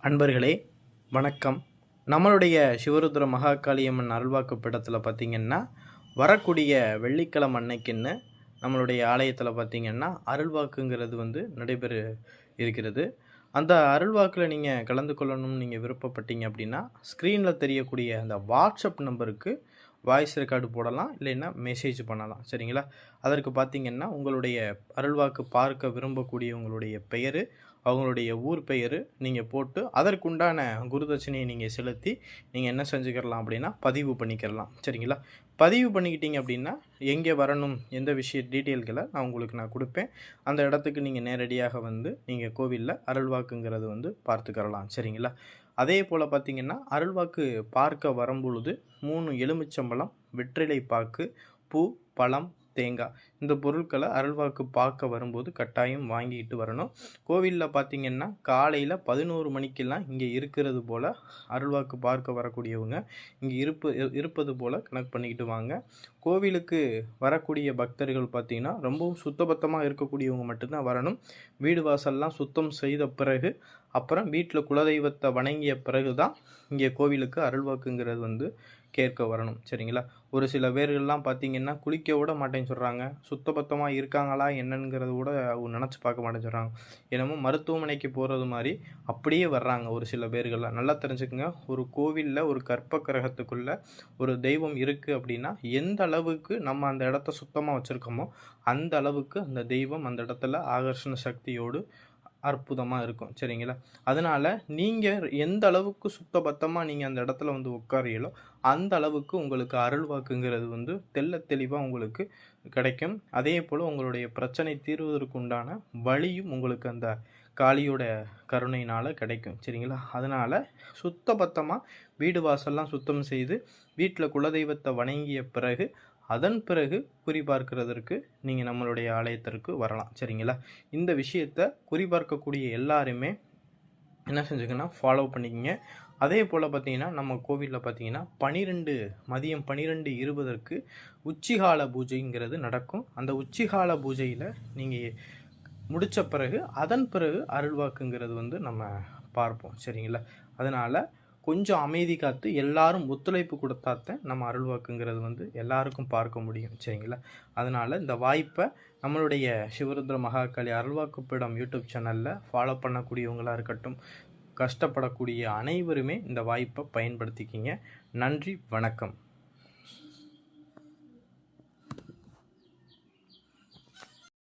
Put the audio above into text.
அன்பர்களே வணக்கம். நம்மளுடைய சிவருத்ர மகாகாளியம்மன் அருள்வாக்கு பீடத்தில் பார்த்திங்கன்னா வரக்கூடிய வெள்ளிக்கிழமை அன்னைக்குன்னு நம்மளுடைய ஆலயத்தில் பார்த்திங்கன்னா அருள்வாக்குங்கிறது நடைபெற இருக்கிறது. அந்த அருள்வாக்கில் நீங்கள் கலந்து கொள்ளணும்னு நீங்கள் விருப்பப்பட்டீங்க அப்படின்னா ஸ்க்ரீனில் தெரியக்கூடிய அந்த வாட்ஸ்அப் நம்பருக்கு வாய்ஸ் ரெக்கார்டு போடலாம், இல்லைன்னா மெசேஜ் பண்ணலாம். சரிங்களா? அதற்கு பார்த்திங்கன்னா உங்களுடைய அருள்வாக்கு பார்க்க விரும்பக்கூடிய உங்களுடைய பெயர், அவங்களுடைய ஊர் பெயர் நீங்கள் போட்டு அதற்குண்டான குருதட்சணையை நீங்கள் செலுத்தி நீங்கள் என்ன செஞ்சுக்கிறலாம் அப்படின்னா பதிவு பண்ணிக்கிறலாம். சரிங்களா? பதிவு பண்ணிக்கிட்டீங்க அப்படின்னா எங்கே வரணும், எந்த விஷய டீட்டெயில்களை நான் கொடுப்பேன். அந்த இடத்துக்கு நீங்கள் நேரடியாக வந்து நீங்கள் கோவிலில் அருள்வாக்குங்கிறது பார்த்துக்கிறலாம். சரிங்களா? அதே போல் பார்த்திங்கன்னா அருள்வாக்கு பார்க்க வரும்பொழுது 3 எலுமிச்சம்பழம், வெற்றிலை பாக்கு, பூ, பழம், தேங்காய் இந்த பொருட்களை அருள்வாக்கு பார்க்க வரும்போது கட்டாயம் வாங்கிட்டு வரணும். கோவிலில் பார்த்திங்கன்னா காலையில் 11 மணிக்கெல்லாம் இங்கே இருக்கிறது போல் அருள்வாக்கு பார்க்க வரக்கூடியவங்க இங்கே இருப்பது போல் கணக்கு பண்ணிக்கிட்டு வாங்க. கோவிலுக்கு வரக்கூடிய பக்தர்கள் பார்த்திங்கன்னா ரொம்பவும் சுத்தபத்தமாக இருக்கக்கூடியவங்க மட்டும்தான் வரணும். வீடு வாசல்லாம் சுத்தம் செய்த பிறகு அப்புறம் வீட்டில் குலதெய்வத்தை வணங்கிய பிறகு தான் இங்கே கோவிலுக்கு அருள்வாக்குங்கிறது கேட்க வரணும். சரிங்களா? ஒரு சில பேர்கள்லாம் பார்த்திங்கன்னா குளிக்க விட மாட்டேன்னு சொல்கிறாங்க. சுத்தபத்தமாக இருக்காங்களா என்னங்கிறது கூட அவங்க நினச்சி பார்க்க மாட்டேன்னு சொல்கிறாங்க. என்னமோ மருத்துவமனைக்கு போகிறது மாதிரி அப்படியே வர்றாங்க ஒரு சில பேர்கள்லாம். நல்லா தெரிஞ்சுக்குங்க, ஒரு கோவிலில் ஒரு கற்ப கிரகத்துக்குள்ளே ஒரு தெய்வம் இருக்குது அப்படின்னா எந்த அளவுக்கு நம்ம அந்த இடத்த சுத்தமாக வச்சுருக்கோமோ அந்த அளவுக்கு அந்த தெய்வம் அந்த இடத்துல ஆகர்ஷண சக்தியோடு அற்புதமாக இருக்கும். சரிங்களா? அதனால் நீங்கள் எந்த அளவுக்கு சுத்தபத்தமாக நீங்கள் அந்த இடத்துல உட்காரீங்களோ அந்த அளவுக்கு உங்களுக்கு அருள்வாக்குங்கிறது தெள்ள தெளிவாக உங்களுக்கு கிடைக்கும். அதே போல் உங்களுடைய பிரச்சனை தீர்வதற்கு உண்டான வழியும் உங்களுக்கு அந்த காளியோட கருணையினால் கிடைக்கும். சரிங்களா? அதனால் சுத்தபத்தமாக வீடு வாசல்லாம் சுத்தம் செய்து வீட்டில் குலதெய்வத்தை வணங்கிய பிறகு அதன் பிறகு குறிபார்க்கிறதற்கு நீங்கள் நம்மளுடைய ஆலயத்திற்கு வரலாம். சரிங்களா? இந்த விஷயத்தை குறிபார்க்கக்கூடிய எல்லாருமே என்ன செஞ்சுக்கன்னா ஃபாலோ பண்ணிக்கங்க. அதே போல் பார்த்திங்கன்னா நம்ம கோவிலில் பார்த்திங்கன்னா மதியம் 12:20 உச்சிகால பூஜைங்கிறது நடக்கும். அந்த உச்சிகால பூஜையில் நீங்கள் முடித்த பிறகு அதன் பிறகு அருள்வாக்குங்கிறது நம்ம பார்ப்போம். சரிங்களா? அதனால் கொஞ்சம் அமைதி காத்து எல்லாரும் ஒத்துழைப்பு கொடுத்தாத்தான் நம்ம அருள்வாக்குங்கிறது எல்லாருக்கும் பார்க்க முடியும். சரிங்களா? அதனால் இந்த வாய்ப்பை நம்மளுடைய சிவருத்ர மகாகாளி அருள்வாக்கு பீடம் யூடியூப் சேனலில் ஃபாலோ பண்ணக்கூடியவங்களாக இருக்கட்டும், கஷ்டப்படக்கூடிய அனைவருமே இந்த வாய்ப்பை பயன்படுத்திக்கிங்க. நன்றி, வணக்கம்.